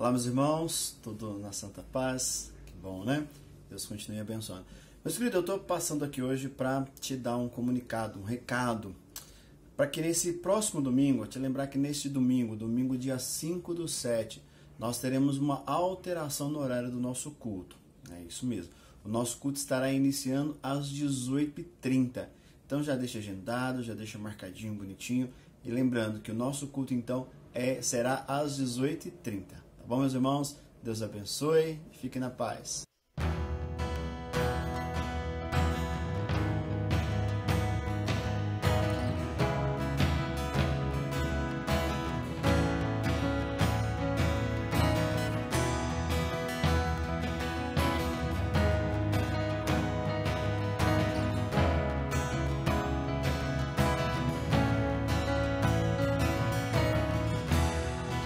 Olá, meus irmãos, tudo na santa paz, que bom, né? Deus continue abençoando. Meus queridos, eu estou passando aqui hoje para te dar um comunicado, um recado, para que nesse próximo domingo, te lembrar que neste domingo dia 5/7, nós teremos uma alteração no horário do nosso culto. É isso mesmo. O nosso culto estará iniciando às 18h30. Então já deixa agendado, já deixa marcadinho, bonitinho. E lembrando que o nosso culto então será às 18h30. Tá bom, meus irmãos? Deus abençoe e fiquem na paz.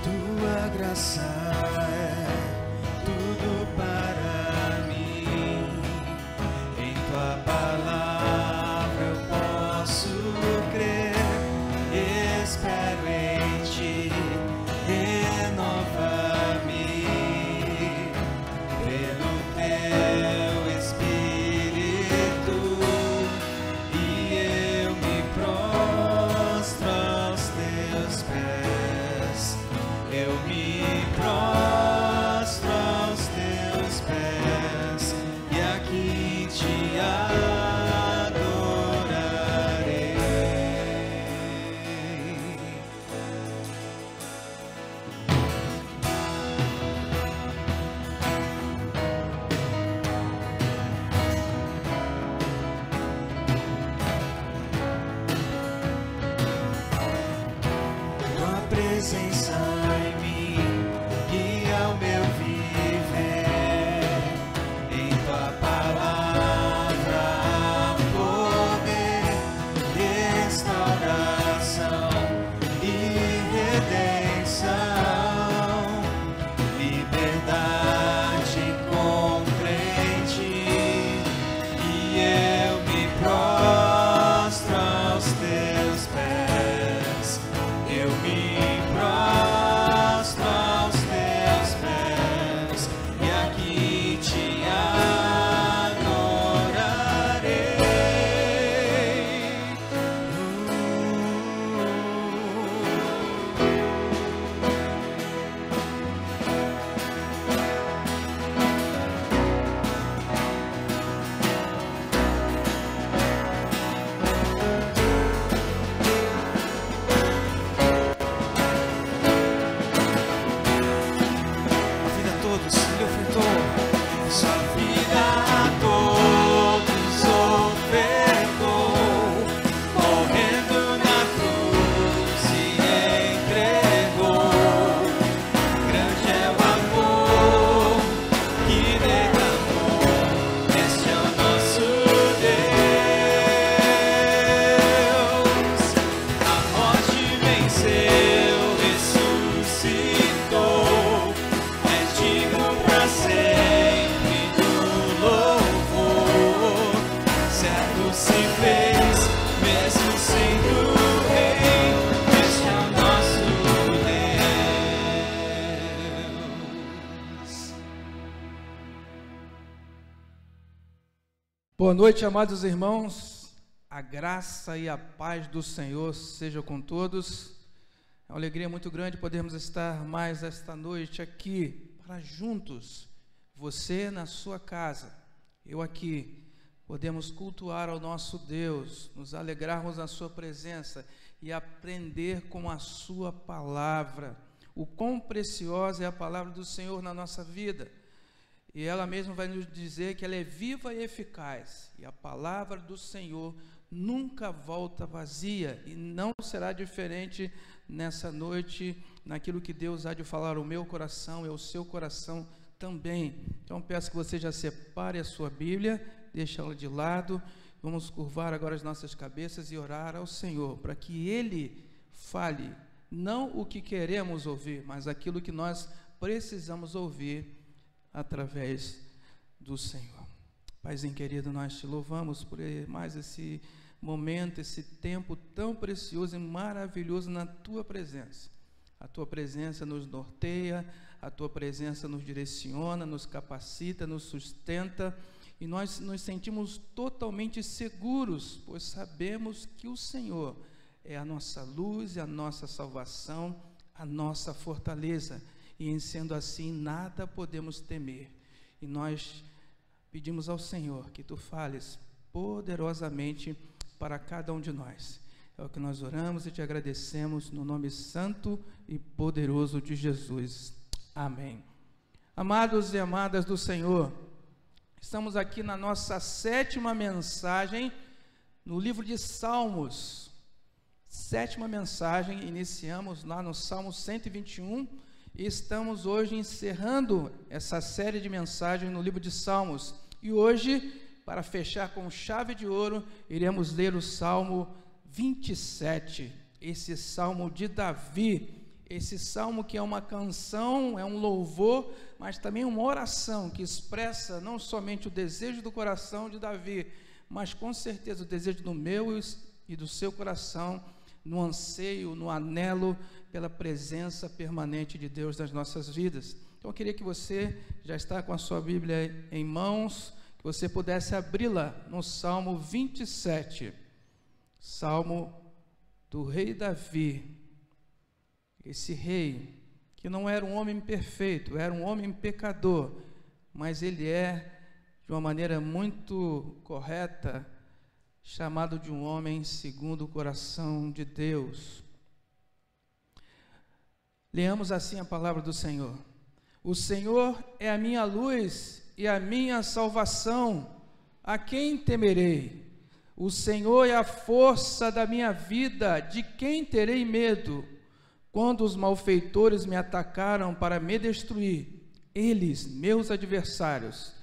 Tua graça é tudo para mim. Em tua palavra eu posso crer. Espero em ti, renova-me pelo teu Espírito, e eu me prostro aos teus pés. Eu me prostro aos teus pés e aqui te adorarei. Tua presença em mim guia o meu viver. Em tua palavra há poder, restauração e redenção, liberdade crente, e eu me prostro aos teus pés. Eu me prostro aos teus pés e aqui te adorarei. A vida a todos Ele ofertou, sua vida a todos ofertou, morrendo na cruz se entregou. Grande é o amor que derramou, este é o nosso Deus. A morte venceu, ressuscitou, é digno pra sempre do louvor. Certo se fez, mesmo sendo rei, este é o nosso Deus. Boa noite, amados irmãos. A graça e a paz do Senhor seja com todos. É uma alegria muito grande podermos estar mais esta noite aqui para juntos, você na sua casa, eu aqui, podemos cultuar ao nosso Deus, nos alegrarmos na sua presença e aprender com a sua palavra. O quão preciosa é a palavra do Senhor na nossa vida. E ela mesma vai nos dizer que ela é viva e eficaz. E a palavra do Senhor nunca volta vazia. E não será diferente nessa noite, naquilo que Deus há de falar ao meu coração e ao seu coração também. Então peço que você já separe a sua Bíblia, deixe ela de lado. Vamos curvar agora as nossas cabeças e orar ao Senhor, para que Ele fale, não o que queremos ouvir, mas aquilo que nós precisamos ouvir através do Senhor. Paizinho querido, nós te louvamos por mais esse momento, esse tempo tão precioso e maravilhoso na Tua presença. A Tua presença nos norteia, a Tua presença nos direciona, nos capacita, nos sustenta, e nós nos sentimos totalmente seguros, pois sabemos que o Senhor é a nossa luz e a nossa salvação, a nossa fortaleza, e em sendo assim, nada podemos temer. E nós pedimos ao Senhor que Tu fales poderosamente para cada um de nós. É o que nós oramos e Te agradecemos no nome santo e poderoso de Jesus. Amém. Amados e amadas do Senhor, estamos aqui na nossa 7ª mensagem no livro de Salmos. 7ª mensagem, iniciamos lá no Salmo 121 e estamos hoje encerrando essa série de mensagens no livro de Salmos. E hoje, para fechar com chave de ouro, iremos ler o Salmo 27, esse Salmo de Davi, esse Salmo que é uma canção, é um louvor, mas também uma oração que expressa não somente o desejo do coração de Davi, mas com certeza o desejo do meu e do seu coração, no anseio, no anelo pela presença permanente de Deus nas nossas vidas. Então eu queria que você, já está com a sua Bíblia em mãos, que você pudesse abri-la no Salmo 27, Salmo do rei Davi, esse rei que não era um homem perfeito, era um homem pecador, mas ele é, de uma maneira muito correta, chamado de um homem segundo o coração de Deus. Leamos assim a palavra do Senhor. O Senhor é a minha luz e a minha salvação, a quem temerei? O Senhor é a força da minha vida, de quem terei medo? Quando os malfeitores me atacaram para me destruir, eles, meus adversários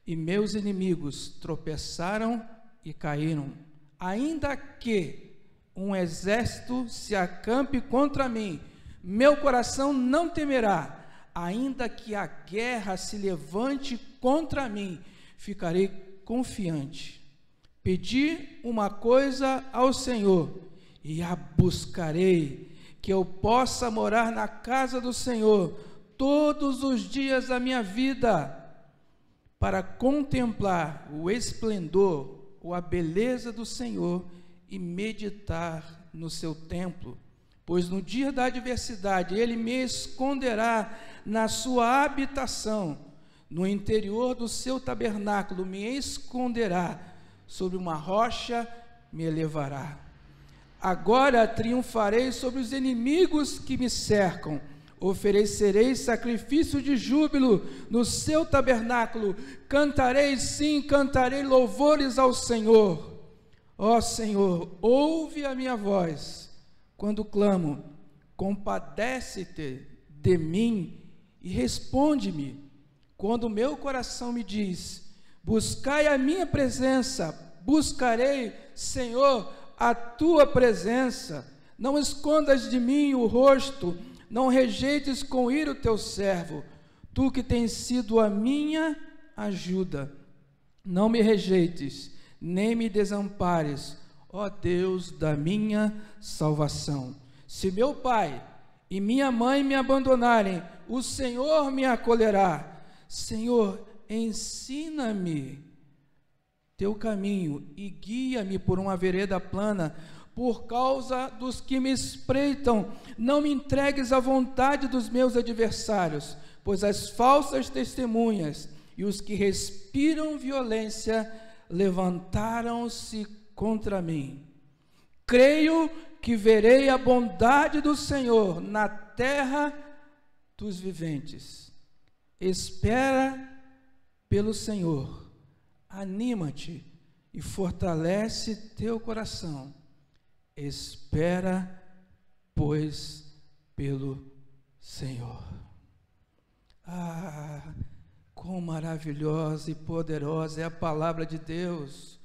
e meus inimigos, tropeçaram e caíram. Ainda que um exército se acampe contra mim, meu coração não temerá. Ainda que a guerra se levante contra mim, ficarei confiante. Pedi uma coisa ao Senhor e a buscarei, que eu possa morar na casa do Senhor todos os dias da minha vida, para contemplar o esplendor ou a beleza do Senhor e meditar no seu templo. Pois no dia da adversidade Ele me esconderá na sua habitação, no interior do seu tabernáculo me esconderá, sobre uma rocha me elevará. Agora triunfarei sobre os inimigos que me cercam, oferecerei sacrifício de júbilo no seu tabernáculo, cantarei, sim, cantarei louvores ao Senhor. Ó Senhor, ouve a minha voz quando clamo, compadece-te de mim e responde-me. Quando meu coração me diz, buscai a minha presença, buscarei, Senhor, a tua presença. Não escondas de mim o rosto, não rejeites com ira o teu servo, tu que tens sido a minha ajuda. Não me rejeites, nem me desampares, ó Deus da minha salvação. Se meu pai e minha mãe me abandonarem, o Senhor me acolherá. Senhor, ensina-me teu caminho e guia-me por uma vereda plana, por causa dos que me espreitam. Não me entregues à vontade dos meus adversários, pois as falsas testemunhas e os que respiram violência levantaram-se contra mim. Creio que verei a bondade do Senhor na terra dos viventes. Espera pelo Senhor, anima-te e fortalece teu coração. Espera, pois, pelo Senhor. Ah, quão maravilhosa e poderosa é a palavra de Deus.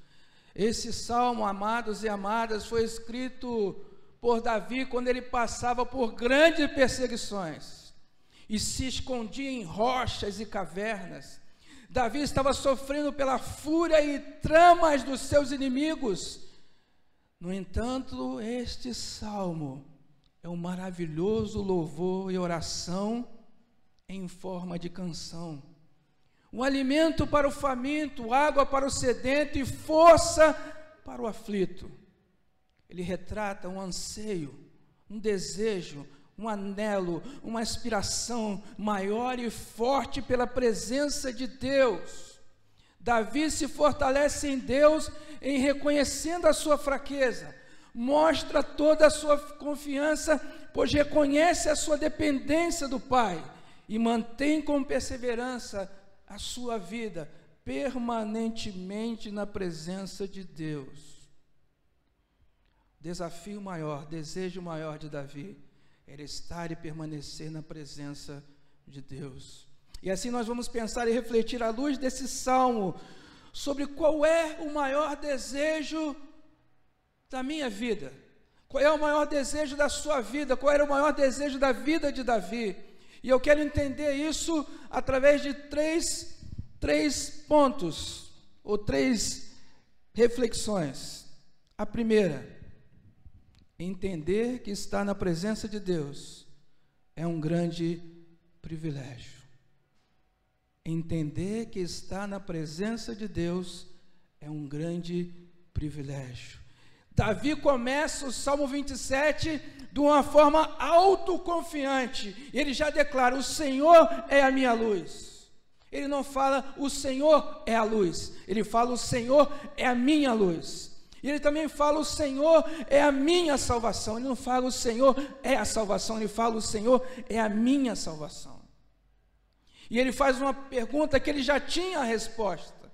Esse salmo, amados e amadas, foi escrito por Davi quando ele passava por grandes perseguições e se escondia em rochas e cavernas. Davi estava sofrendo pela fúria e tramas dos seus inimigos. No entanto, este salmo é um maravilhoso louvor e oração em forma de canção. Um alimento para o faminto, água para o sedento e força para o aflito. Ele retrata um anseio, um desejo, um anelo, uma aspiração maior e forte pela presença de Deus. Davi se fortalece em Deus em reconhecendo a sua fraqueza, mostra toda a sua confiança, pois reconhece a sua dependência do Pai e mantém com perseverança a sua vida permanentemente na presença de Deus. Desafio maior, desejo maior de Davi era estar e permanecer na presença de Deus. E assim nós vamos pensar e refletir à luz desse salmo sobre qual é o maior desejo da minha vida, qual é o maior desejo da sua vida, qual era o maior desejo da vida de Davi. E eu quero entender isso através de três pontos, ou 3 reflexões. A primeira, entender que estar na presença de Deus é um grande privilégio. Entender que estar na presença de Deus é um grande privilégio. Davi começa o Salmo 27 de uma forma autoconfiante. Ele já declara: o Senhor é a minha luz. Ele não fala o Senhor é a luz, ele fala o Senhor é a minha luz. E ele também fala o Senhor é a minha salvação. Ele não fala o Senhor é a salvação, ele fala o Senhor é a minha salvação. E ele faz uma pergunta que ele já tinha a resposta: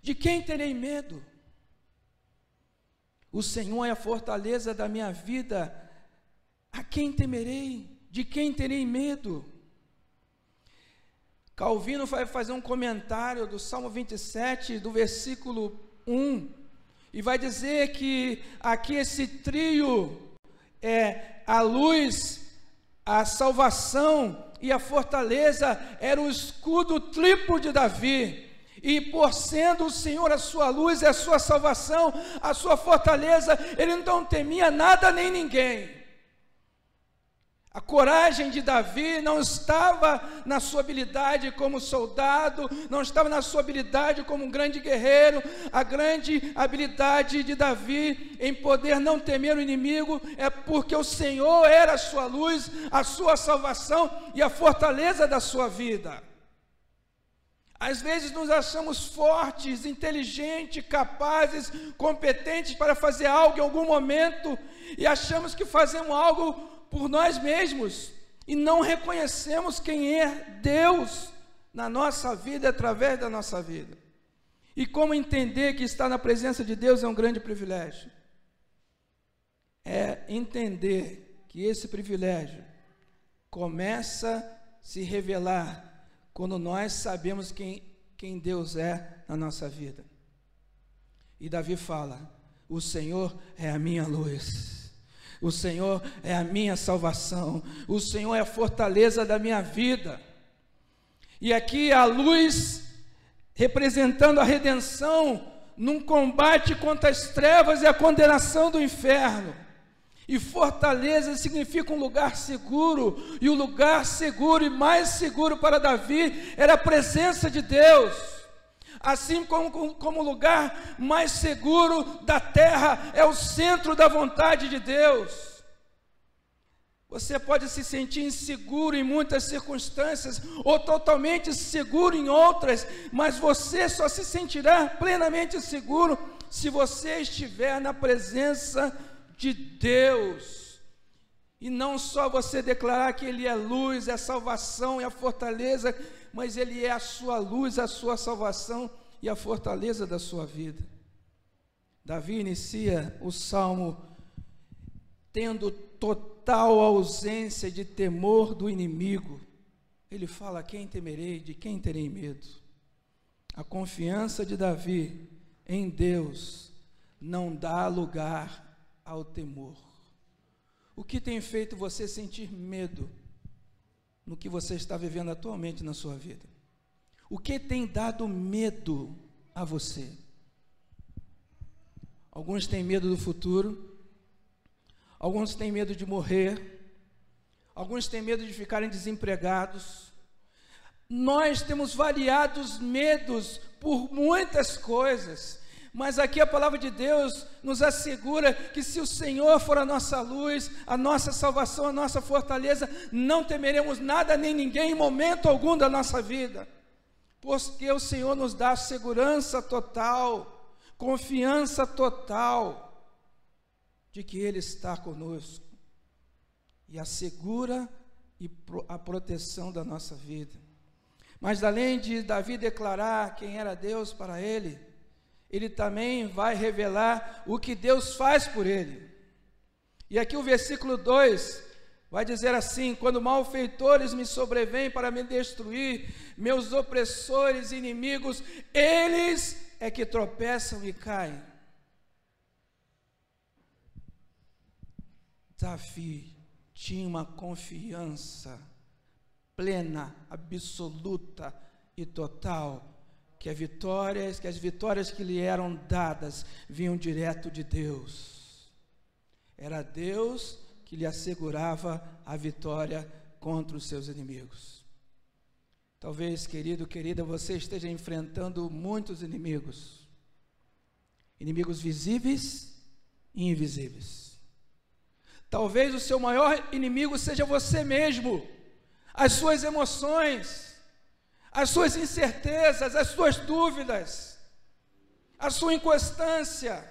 de quem terei medo? O Senhor é a fortaleza da minha vida, a quem temerei? De quem terei medo? Calvino vai fazer um comentário do Salmo 27, do versículo 1, e vai dizer que aqui esse trio é a luz, a salvação e a fortaleza, era o escudo triplo de Davi. E por sendo o Senhor a sua luz e a sua salvação, a sua fortaleza, ele não temia nada nem ninguém. A coragem de Davi não estava na sua habilidade como soldado, não estava na sua habilidade como um grande guerreiro. A grande habilidade de Davi em poder não temer o inimigo é porque o Senhor era a sua luz, a sua salvação e a fortaleza da sua vida. Às vezes nos achamos fortes, inteligentes, capazes, competentes para fazer algo em algum momento e achamos que fazemos algo por nós mesmos e não reconhecemos quem é Deus na nossa vida, através da nossa vida. E como entender que estar na presença de Deus é um grande privilégio? É entender que esse privilégio começa a se revelar quando nós sabemos quem Deus é na nossa vida. E Davi fala: o Senhor é a minha luz, o Senhor é a minha salvação, o Senhor é a fortaleza da minha vida. E aqui a luz representando a redenção num combate contra as trevas e a condenação do inferno. E fortaleza significa um lugar seguro, e o lugar seguro e mais seguro para Davi era a presença de Deus. Assim como o lugar mais seguro da terra é o centro da vontade de Deus. Você pode se sentir inseguro em muitas circunstâncias, ou totalmente seguro em outras, mas você só se sentirá plenamente seguro se você estiver na presença de Deus. E não só você declarar que Ele é luz, é a salvação, é a fortaleza, mas Ele é a sua luz, a sua salvação e a fortaleza da sua vida. Davi inicia o salmo tendo total ausência de temor do inimigo. Ele fala: quem temerei, de quem terei medo? A confiança de Davi em Deus não dá lugar ao temor. O que tem feito você sentir medo no que você está vivendo atualmente na sua vida? O que tem dado medo a você? Alguns têm medo do futuro, alguns têm medo de morrer, alguns têm medo de ficarem desempregados, Nós temos variados medos por muitas coisas, mas aqui a palavra de Deus nos assegura que se o Senhor for a nossa luz, a nossa salvação, a nossa fortaleza, não temeremos nada nem ninguém em momento algum da nossa vida, porque o Senhor nos dá segurança total, confiança total de que Ele está conosco e assegura a proteção da nossa vida. Mas além de Davi declarar quem era Deus para ele, ele também vai revelar o que Deus faz por ele. E aqui o versículo 2 vai dizer assim: quando malfeitores me sobrevêm para me destruir, meus opressores e inimigos, eles é que tropeçam e caem. Davi tinha uma confiança plena, absoluta e total, que as vitórias que lhe eram dadas vinham direto de Deus. Era Deus que lhe assegurava a vitória contra os seus inimigos. Talvez, querido, querida, você esteja enfrentando muitos inimigos, inimigos visíveis e invisíveis. Talvez o seu maior inimigo seja você mesmo, as suas emoções, as suas incertezas, as suas dúvidas, a sua inconstância.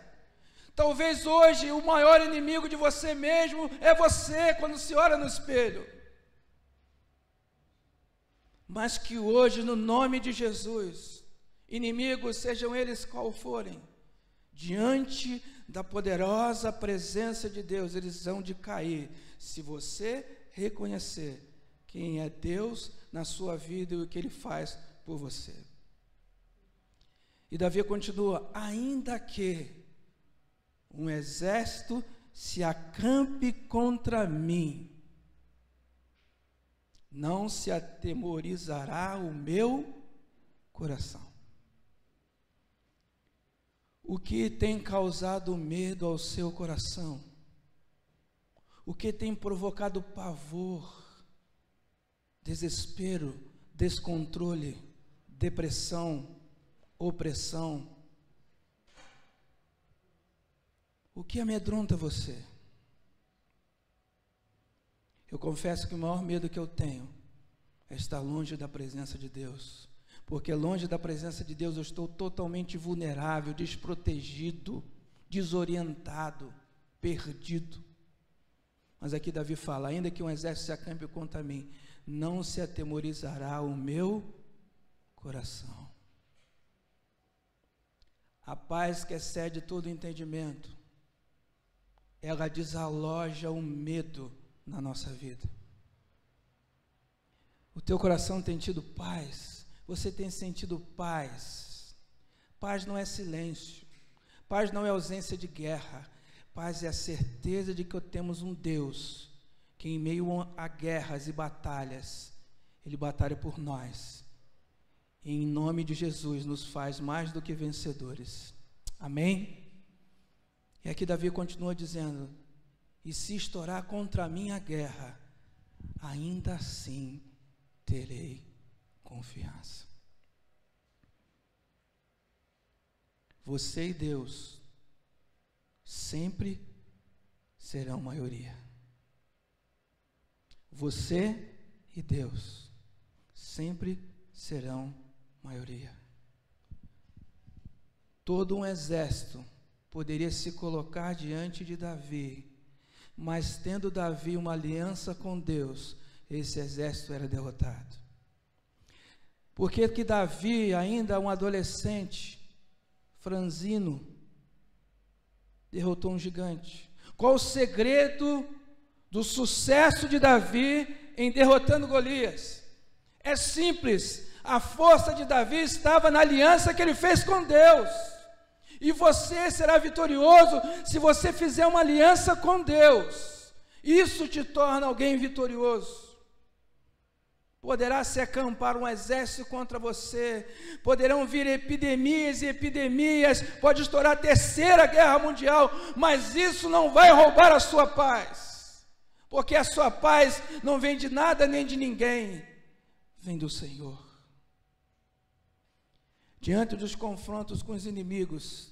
Talvez hoje o maior inimigo de você mesmo é você, quando se olha no espelho. Mas que hoje, no nome de Jesus, inimigos, sejam eles qual forem, diante da poderosa presença de Deus, eles vão de cair, se você reconhecer quem é Deus na sua vida e o que Ele faz por você. E Davi continua: ainda que um exército se acampe contra mim, não se atemorizará o meu coração. O que tem causado medo ao seu coração? O que tem provocado pavor, desespero, descontrole, depressão, opressão? O que amedronta você? Eu confesso que o maior medo que eu tenho é estar longe da presença de Deus, porque longe da presença de Deus eu estou totalmente vulnerável, desprotegido, desorientado, perdido. Mas aqui Davi fala: ainda que um exército se acampe contra mim, não se atemorizará o meu coração. A paz que excede todo entendimento, ela desaloja o medo na nossa vida. O teu coração tem tido paz? Você tem sentido paz? Paz não é silêncio, paz não é ausência de guerra, paz é a certeza de que temos um Deus que em meio a guerras e batalhas, Ele batalha por nós, e em nome de Jesus nos faz mais do que vencedores. Amém? E aqui Davi continua dizendo: e se estourar contra mim a guerra, ainda assim terei confiança. Você e Deus sempre serão maioria. Você e Deus sempre serão maioria. Todo um exército poderia se colocar diante de Davi, mas tendo Davi uma aliança com Deus, esse exército era derrotado. Porque que Davi, ainda um adolescente, franzino, derrotou um gigante? Qual o segredo do sucesso de Davi em derrotando Golias? É simples: a força de Davi estava na aliança que ele fez com Deus. E você será vitorioso se você fizer uma aliança com Deus. Isso te torna alguém vitorioso. Poderá se acampar um exército contra você, poderão vir epidemias e epidemias, pode estourar a terceira guerra mundial, mas isso não vai roubar a sua paz, porque a sua paz não vem de nada nem de ninguém, vem do Senhor. Diante dos confrontos com os inimigos,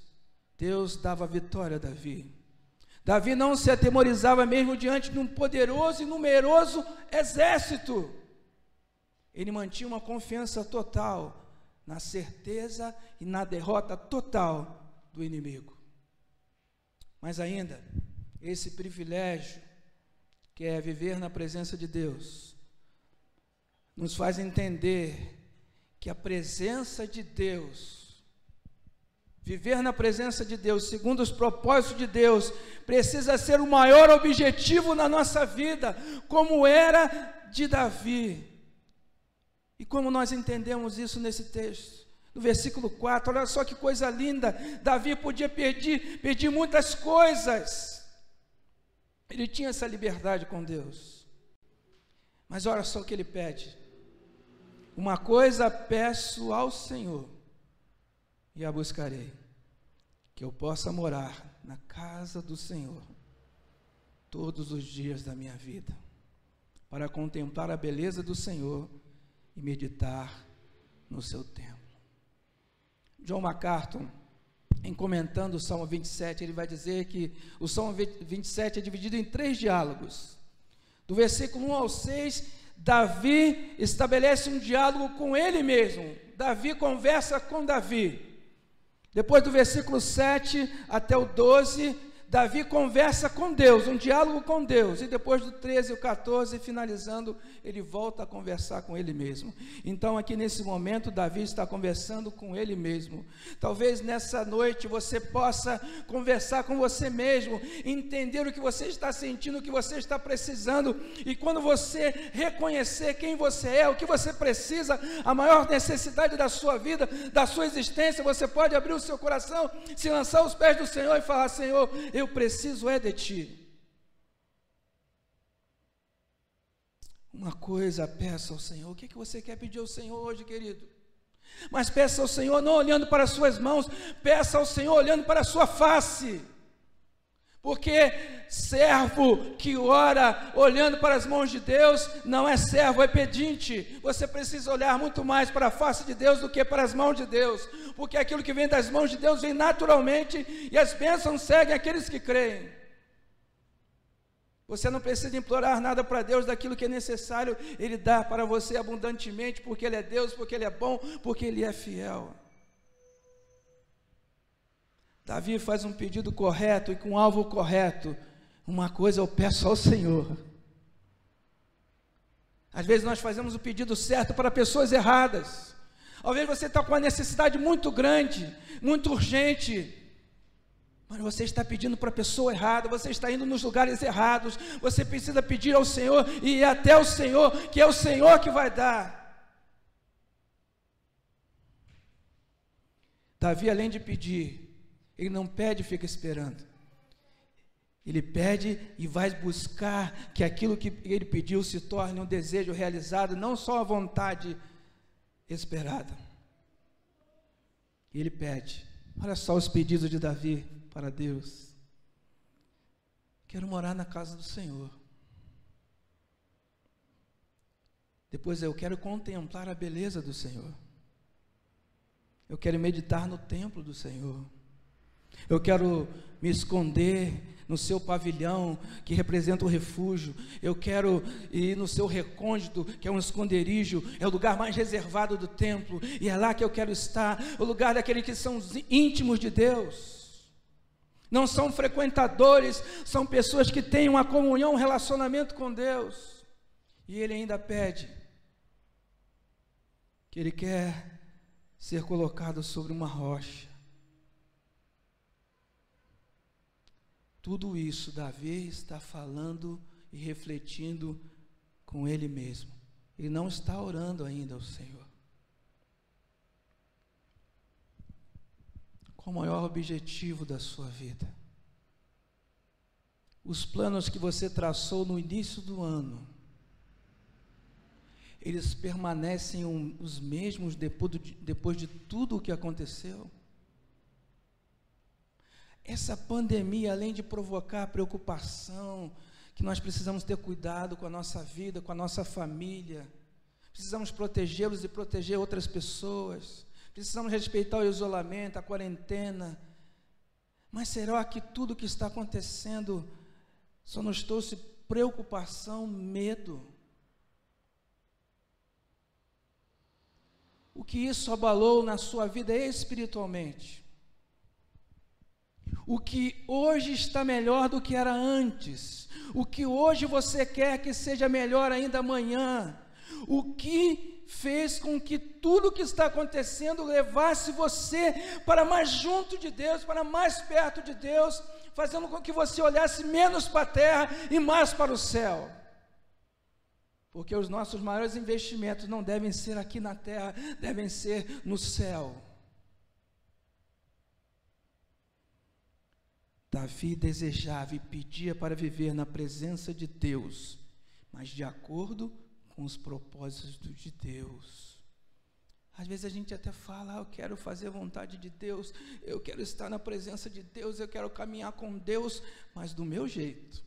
Deus dava vitória a Davi. Davi não se atemorizava mesmo diante de um poderoso e numeroso exército. Ele mantinha uma confiança total na certeza e na derrota total do inimigo. Mas ainda, esse privilégio, que é viver na presença de Deus, nos faz entender que a presença de Deus, viver na presença de Deus, segundo os propósitos de Deus, precisa ser o maior objetivo na nossa vida, como era de Davi. E como nós entendemos isso nesse texto? No versículo 4, olha só que coisa linda. Davi podia pedir muitas coisas. Ele tinha essa liberdade com Deus. Mas olha só o que ele pede. Uma coisa peço ao Senhor, e a buscarei, que eu possa morar na casa do Senhor todos os dias da minha vida, para contemplar a beleza do Senhor e meditar no seu templo. John MacArthur, em comentando o Salmo 27, ele vai dizer que o Salmo 27 é dividido em 3 diálogos. Do versículo 1 ao 6, Davi estabelece um diálogo com ele mesmo. Davi conversa com Davi. Depois do versículo 7 até o 12, Davi conversa com Deus, um diálogo com Deus, e depois do 13 ao 14, finalizando, ele volta a conversar com ele mesmo. Então aqui nesse momento, Davi está conversando com ele mesmo. Talvez nessa noite você possa conversar com você mesmo, entender o que você está sentindo, o que você está precisando, e quando você reconhecer quem você é, o que você precisa, a maior necessidade da sua vida, da sua existência, você pode abrir o seu coração, se lançar aos pés do Senhor e falar: Senhor, eu preciso é de Ti. Uma coisa peça ao Senhor. O que você quer pedir ao Senhor hoje, querido? Mas peça ao Senhor não olhando para as suas mãos, peça ao Senhor olhando para a sua face. Porque servo que ora olhando para as mãos de Deus não é servo, é pedinte. Você precisa olhar muito mais para a face de Deus do que para as mãos de Deus, porque aquilo que vem das mãos de Deus vem naturalmente, e as bênçãos seguem aqueles que creem. Você não precisa implorar nada para Deus, daquilo que é necessário Ele dá para você abundantemente, porque Ele é Deus, porque Ele é bom, porque Ele é fiel. Davi faz um pedido correto e com alvo correto. Uma coisa eu peço ao Senhor. Às vezes nós fazemos o pedido certo para pessoas erradas. Às vezes você está com uma necessidade muito grande, muito urgente, mas você está pedindo para a pessoa errada, você está indo nos lugares errados. Você precisa pedir ao Senhor e ir até o Senhor, que é o Senhor que vai dar. Davi, além de pedir, ele não pede e fica esperando. Ele pede e vai buscar que aquilo que ele pediu se torne um desejo realizado, não só a vontade esperada. E ele pede. Olha só os pedidos de Davi para Deus. Quero morar na casa do Senhor. Depois eu quero contemplar a beleza do Senhor. Eu quero meditar no templo do Senhor. Eu quero me esconder no seu pavilhão, que representa o refúgio. Eu quero ir no seu recôndito, que é um esconderijo, é o lugar mais reservado do templo, e é lá que eu quero estar, o lugar daqueles que são íntimos de Deus. Não são frequentadores, são pessoas que têm uma comunhão, um relacionamento com Deus. E ele ainda pede que ele quer ser colocado sobre uma rocha. Tudo isso Davi está falando e refletindo com ele mesmo. Ele não está orando ainda ao Senhor. Qual o maior objetivo da sua vida? Os planos que você traçou no início do ano, eles permanecem os mesmos depois de tudo o que aconteceu? Essa pandemia, além de provocar preocupação, que nós precisamos ter cuidado com a nossa vida, com a nossa família, precisamos protegê-los e proteger outras pessoas, precisamos respeitar o isolamento, a quarentena. Mas será que tudo que está acontecendo só nos trouxe preocupação, medo? O que isso abalou na sua vida espiritualmente? O que hoje está melhor do que era antes? O que hoje você quer que seja melhor ainda amanhã? O que fez com que tudo que está acontecendo levasse você para mais junto de Deus, para mais perto de Deus, fazendo com que você olhasse menos para a terra e mais para o céu? Porque os nossos maiores investimentos não devem ser aqui na terra, devem ser no céu. Davi desejava e pedia para viver na presença de Deus, mas de acordo com os propósitos de Deus. Às vezes a gente até fala, eu quero fazer a vontade de Deus, eu quero estar na presença de Deus, eu quero caminhar com Deus, mas do meu jeito,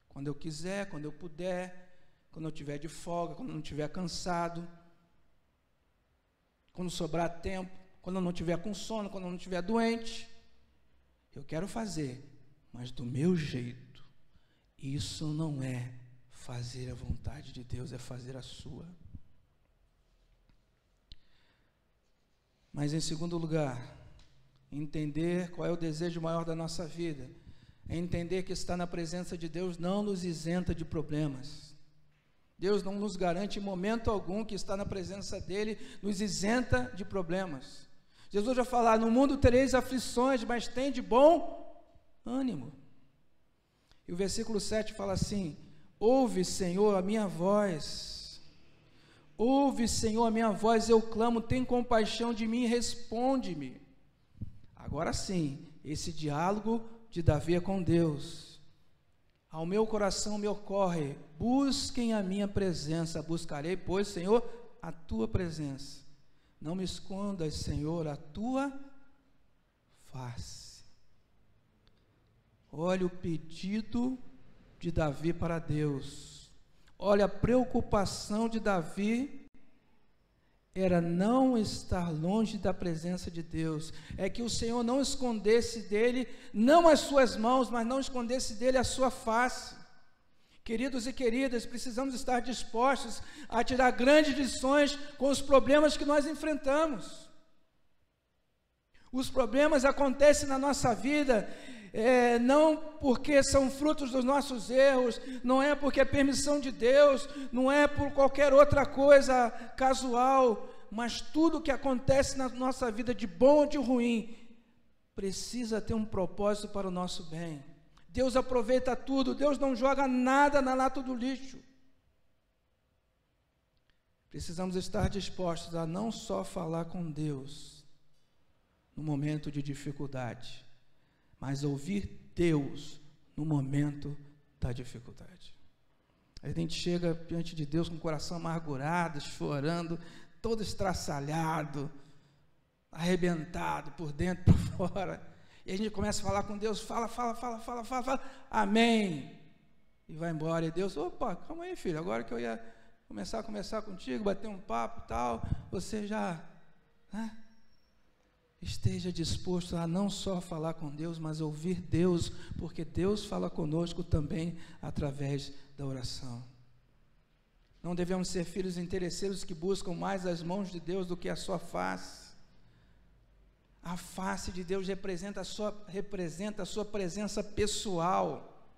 quando eu quiser, quando eu puder, quando eu estiver de folga, quando eu não estiver cansado, quando sobrar tempo, quando eu não estiver com sono, quando eu não estiver doente. Eu quero fazer, mas do meu jeito. Isso não é fazer a vontade de Deus, é fazer a sua. Mas em segundo lugar, entender qual é o desejo maior da nossa vida, é entender que estar na presença de Deus não nos isenta de problemas. Deus não nos garante em momento algum que estar na presença dEle nos isenta de problemas. Jesus vai falar, no mundo tereis aflições, mas tem de bom ânimo. E o versículo 7 fala assim, ouve, Senhor, a minha voz. Ouve, Senhor, a minha voz, eu clamo, tem compaixão de mim e responde-me. Agora sim, esse diálogo de Davi é com Deus. Ao meu coração me ocorre, busquem a minha presença, buscarei, pois, Senhor, a tua presença. Não me escondas, Senhor, a tua face. Olha o pedido de Davi para Deus. Olha a preocupação de Davi. Era não estar longe da presença de Deus. É que o Senhor não escondesse dele, não as suas mãos, mas não escondesse dele a sua face. Queridos e queridas, precisamos estar dispostos a tirar grandes lições com os problemas que nós enfrentamos. Os problemas acontecem na nossa vida, não porque são frutos dos nossos erros, não é porque é permissão de Deus, não é por qualquer outra coisa casual, mas tudo que acontece na nossa vida, de bom ou de ruim, precisa ter um propósito para o nosso bem. Deus aproveita tudo, Deus não joga nada na lata do lixo. Precisamos estar dispostos a não só falar com Deus no momento de dificuldade, mas ouvir Deus no momento da dificuldade. A gente chega diante de Deus com o coração amargurado, chorando, todo estraçalhado, arrebentado por dentro e por fora. E a gente começa a falar com Deus, fala, amém, e vai embora, e Deus, opa, calma aí, filho, agora que eu ia começar a conversar contigo, bater um papo e tal, você já, esteja disposto a não só falar com Deus, mas ouvir Deus, porque Deus fala conosco também através da oração. Não devemos ser filhos interesseiros que buscam mais as mãos de Deus do que a sua face. A face de Deus representa a sua presença pessoal.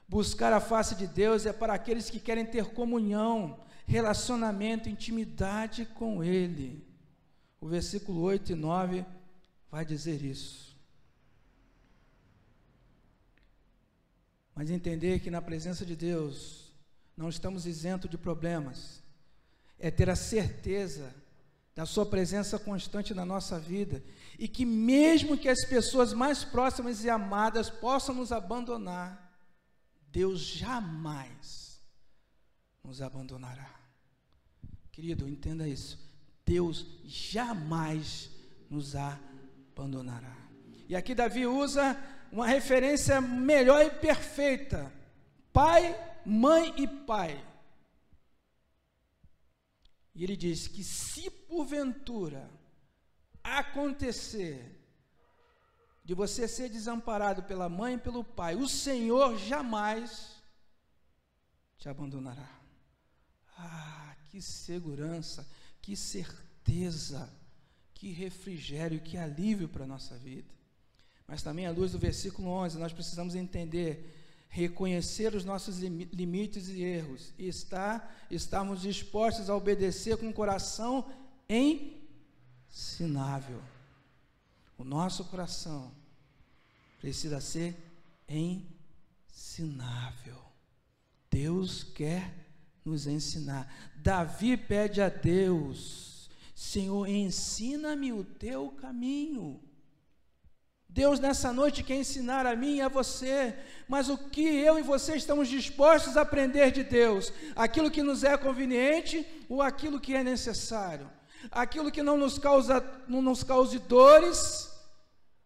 Buscar a face de Deus é para aqueles que querem ter comunhão, relacionamento, intimidade com Ele. O versículo 8 e 9 vai dizer isso. Mas entender que na presença de Deus não estamos isentos de problemas, é ter a certeza da sua presença constante na nossa vida, e que mesmo que as pessoas mais próximas e amadas possam nos abandonar, Deus jamais nos abandonará. Querido, entenda isso, Deus jamais nos abandonará. E aqui Davi usa uma referência melhor e perfeita, pai, mãe e pai. E ele diz que se porventura acontecer de você ser desamparado pela mãe e pelo pai, o Senhor jamais te abandonará. Ah, que segurança, que certeza, que refrigério, que alívio para a nossa vida. Mas também, à luz do versículo 11, nós precisamos entender, reconhecer os nossos limites e erros, e estarmos dispostos a obedecer com o coração ensinável. O nosso coração precisa ser ensinável. Deus quer nos ensinar. Davi pede a Deus: Senhor, ensina-me o teu caminho. Deus nessa noite quer ensinar a mim e a você, mas o que eu e você estamos dispostos a aprender de Deus? Aquilo que nos é conveniente ou aquilo que é necessário? Aquilo que não nos cause dores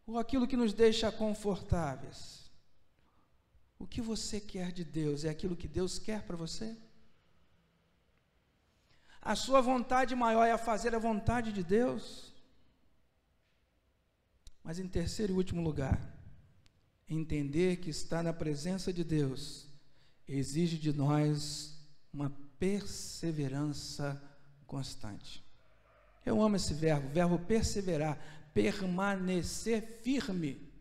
ou aquilo que nos deixa confortáveis? O que você quer de Deus? É aquilo que Deus quer para você? A sua vontade maior é a fazer a vontade de Deus? Mas em terceiro e último lugar, entender que estar na presença de Deus exige de nós uma perseverança constante. Eu amo esse verbo perseverar, permanecer firme.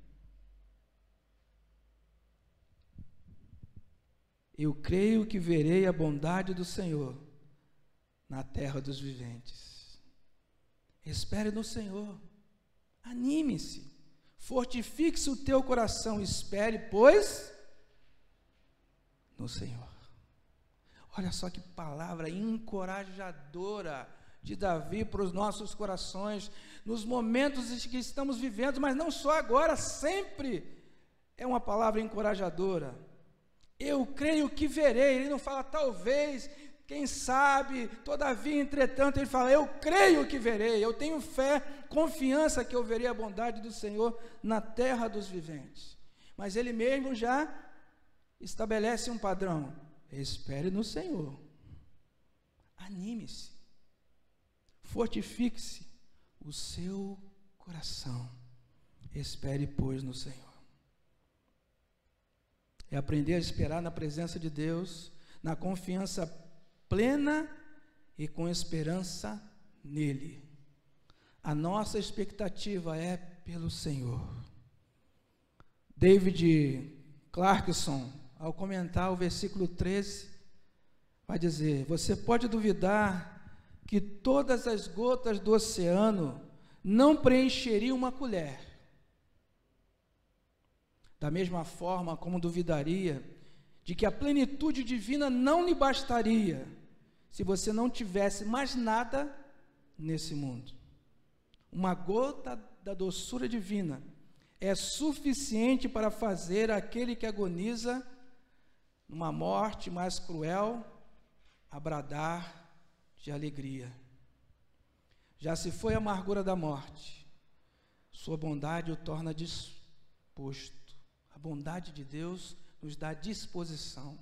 Eu creio que verei a bondade do Senhor na terra dos viventes. Espere no Senhor. Anime-se, fortifique-se o teu coração, espere, pois, no Senhor. Olha só que palavra encorajadora de Davi para os nossos corações, nos momentos em que estamos vivendo, mas não só agora, sempre é uma palavra encorajadora. Eu creio que verei, ele não fala talvez, quem sabe, todavia, entretanto, ele fala, eu creio que verei, eu tenho fé, confiança que eu verei a bondade do Senhor na terra dos viventes. Mas ele mesmo já estabelece um padrão: espere no Senhor, anime-se, fortifique-se o seu coração, espere, pois, no Senhor. É aprender a esperar na presença de Deus, na confiança plena e com esperança nele. A nossa expectativa é pelo Senhor. David Clarkson, ao comentar o versículo 13, vai dizer: você pode duvidar que todas as gotas do oceano não preencheriam uma colher. Da mesma forma como duvidaria de que a plenitude divina não lhe bastaria se você não tivesse mais nada nesse mundo. Uma gota da doçura divina é suficiente para fazer aquele que agoniza numa morte mais cruel a bradar de alegria. Já se foi a amargura da morte, sua bondade o torna disposto. A bondade de Deus nos dá disposição.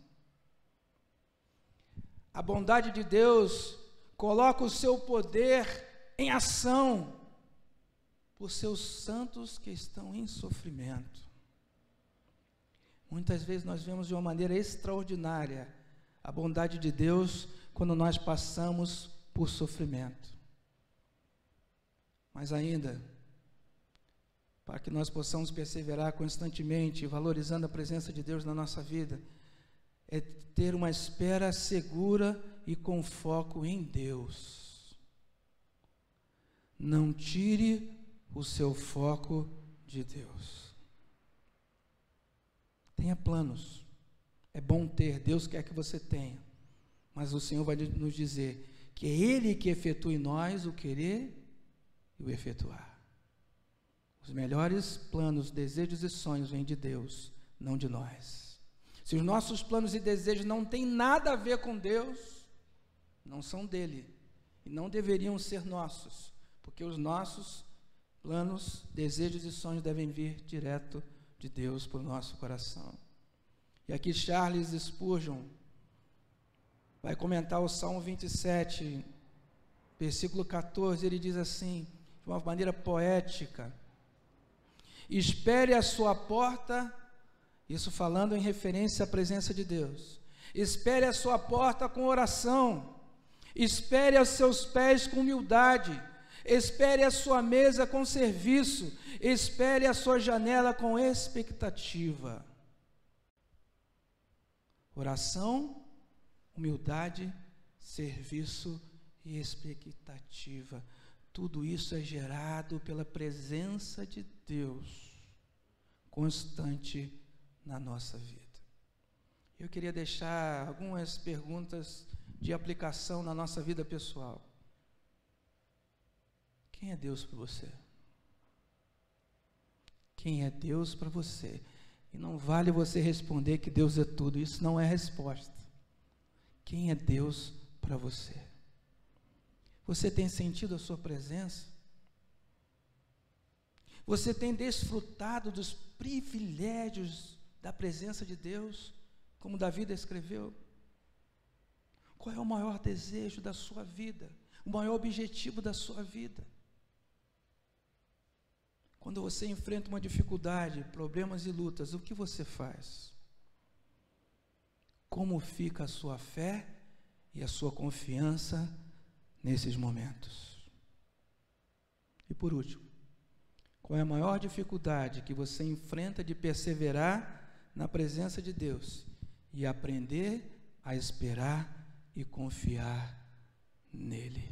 A bondade de Deus coloca o seu poder em ação por seus santos que estão em sofrimento. Muitas vezes nós vemos de uma maneira extraordinária a bondade de Deus quando nós passamos por sofrimento. Mas ainda, para que nós possamos perseverar constantemente, valorizando a presença de Deus na nossa vida, é ter uma espera segura e com foco em Deus. Não tire o seu foco de Deus. Tenha planos. É bom ter, Deus quer que você tenha. Mas o Senhor vai nos dizer que é Ele que efetua em nós o querer e o efetuar. Os melhores planos, desejos e sonhos vêm de Deus, não de nós. Se os nossos planos e desejos não têm nada a ver com Deus, não são dele e não deveriam ser nossos, porque os nossos planos, desejos e sonhos devem vir direto de Deus para o nosso coração. E aqui Charles Spurgeon vai comentar o Salmo 27, versículo 14, ele diz assim, de uma maneira poética: espere à sua porta, isso falando em referência à presença de Deus, espere à sua porta com oração, espere aos seus pés com humildade, espere a sua mesa com serviço, espere a sua janela com expectativa. Oração, humildade, serviço e expectativa. Tudo isso é gerado pela presença de Deus constante na nossa vida. Eu queria deixar algumas perguntas de aplicação na nossa vida pessoal. Quem é Deus para você? Quem é Deus para você? E não vale você responder que Deus é tudo, isso não é resposta. Quem é Deus para você? Você tem sentido a sua presença? Você tem desfrutado dos privilégios da presença de Deus, como Davi escreveu? Qual é o maior desejo da sua vida? O maior objetivo da sua vida? Quando você enfrenta uma dificuldade, problemas e lutas, o que você faz? Como fica a sua fé e a sua confiança nesses momentos? E por último, qual é a maior dificuldade que você enfrenta de perseverar na presença de Deus e aprender a esperar e confiar nele?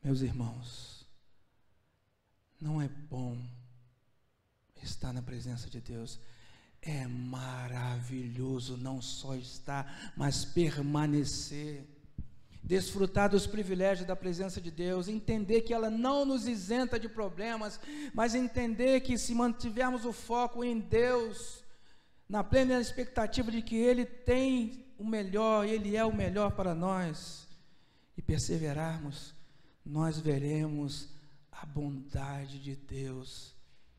Meus irmãos, não é bom estar na presença de Deus. É maravilhoso não só estar, mas permanecer. Desfrutar dos privilégios da presença de Deus, entender que ela não nos isenta de problemas, mas entender que se mantivermos o foco em Deus, na plena expectativa de que Ele tem o melhor, Ele é o melhor para nós, e perseverarmos, nós veremos a bondade de Deus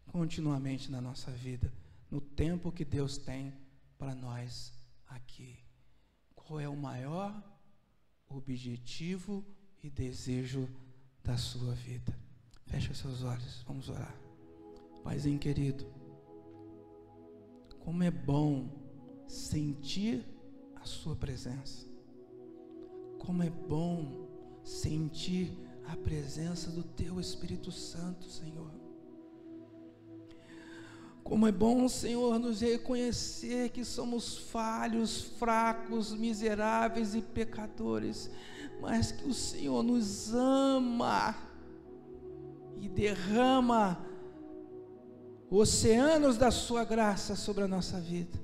continuamente na nossa vida, no tempo que Deus tem para nós aqui. Qual é o maior objetivo e desejo da sua vida? Feche seus olhos, vamos orar. Paizinho querido, como é bom sentir a sua presença, como é bom sentir a presença do Teu Espírito Santo, Senhor. Como é bom, Senhor, nos reconhecer que somos falhos, fracos, miseráveis e pecadores, mas que o Senhor nos ama e derrama oceanos da Sua graça sobre a nossa vida.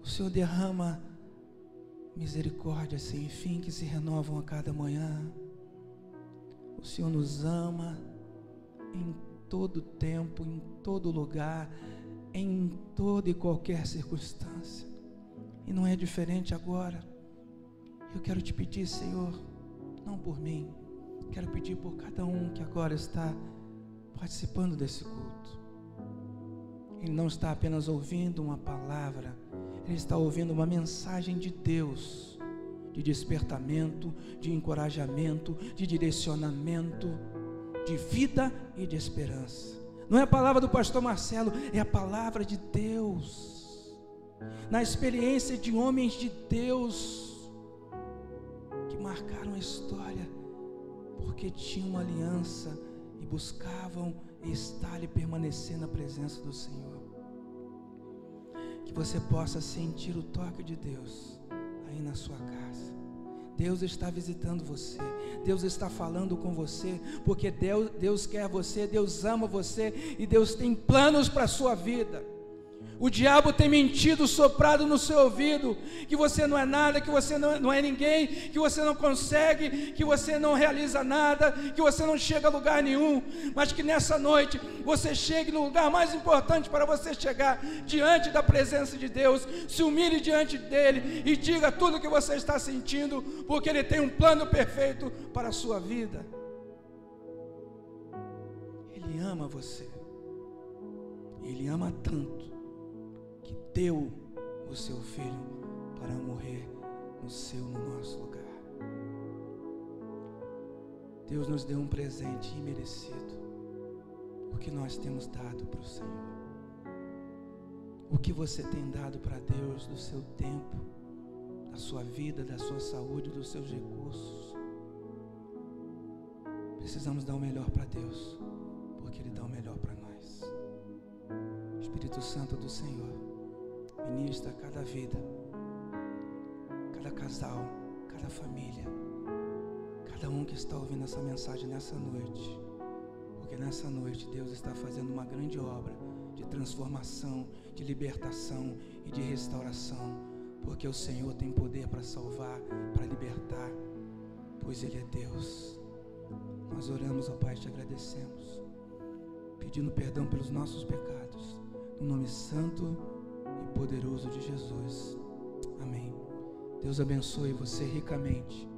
O Senhor derrama misericórdia sem fim que se renovam a cada manhã. O Senhor nos ama em todo tempo, em todo lugar, em toda e qualquer circunstância, e não é diferente agora. Eu quero te pedir, Senhor, não por mim, quero pedir por cada um que agora está participando desse culto. Ele não está apenas ouvindo uma palavra, ele está ouvindo uma mensagem de Deus, de despertamento, de encorajamento, de direcionamento, de vida e de esperança. Não é a palavra do pastor Marcelo, é a palavra de Deus, na experiência de homens de Deus, que marcaram a história, porque tinham uma aliança e buscavam estar e permanecer na presença do Senhor. Que você possa sentir o toque de Deus aí na sua casa. Deus está visitando você, Deus está falando com você, porque Deus quer você, Deus ama você e Deus tem planos para a sua vida. O diabo tem mentido, soprado no seu ouvido, que você não é nada, que você não é ninguém, que você não consegue, que você não realiza nada, que você não chega a lugar nenhum, mas que nessa noite você chegue no lugar mais importante para você chegar, diante da presença de Deus, se humilhe diante dele e diga tudo o que você está sentindo, porque ele tem um plano perfeito para a sua vida. Ele ama você, ele ama tanto, que deu o seu filho para morrer no nosso lugar. Deus nos deu um presente imerecido, o que nós temos dado para o Senhor. O que você tem dado para Deus do seu tempo, da sua vida, da sua saúde, dos seus recursos. Precisamos dar o melhor para Deus, porque Ele dá o melhor para nós. Espírito Santo do Senhor, ministra cada vida, cada casal, cada família, cada um que está ouvindo essa mensagem nessa noite, porque nessa noite Deus está fazendo uma grande obra de transformação, de libertação e de restauração, porque o Senhor tem poder para salvar, para libertar, pois Ele é Deus. Nós oramos, ó Pai, te agradecemos, pedindo perdão pelos nossos pecados, no nome santo e poderoso de Jesus. Amém. Deus abençoe você ricamente.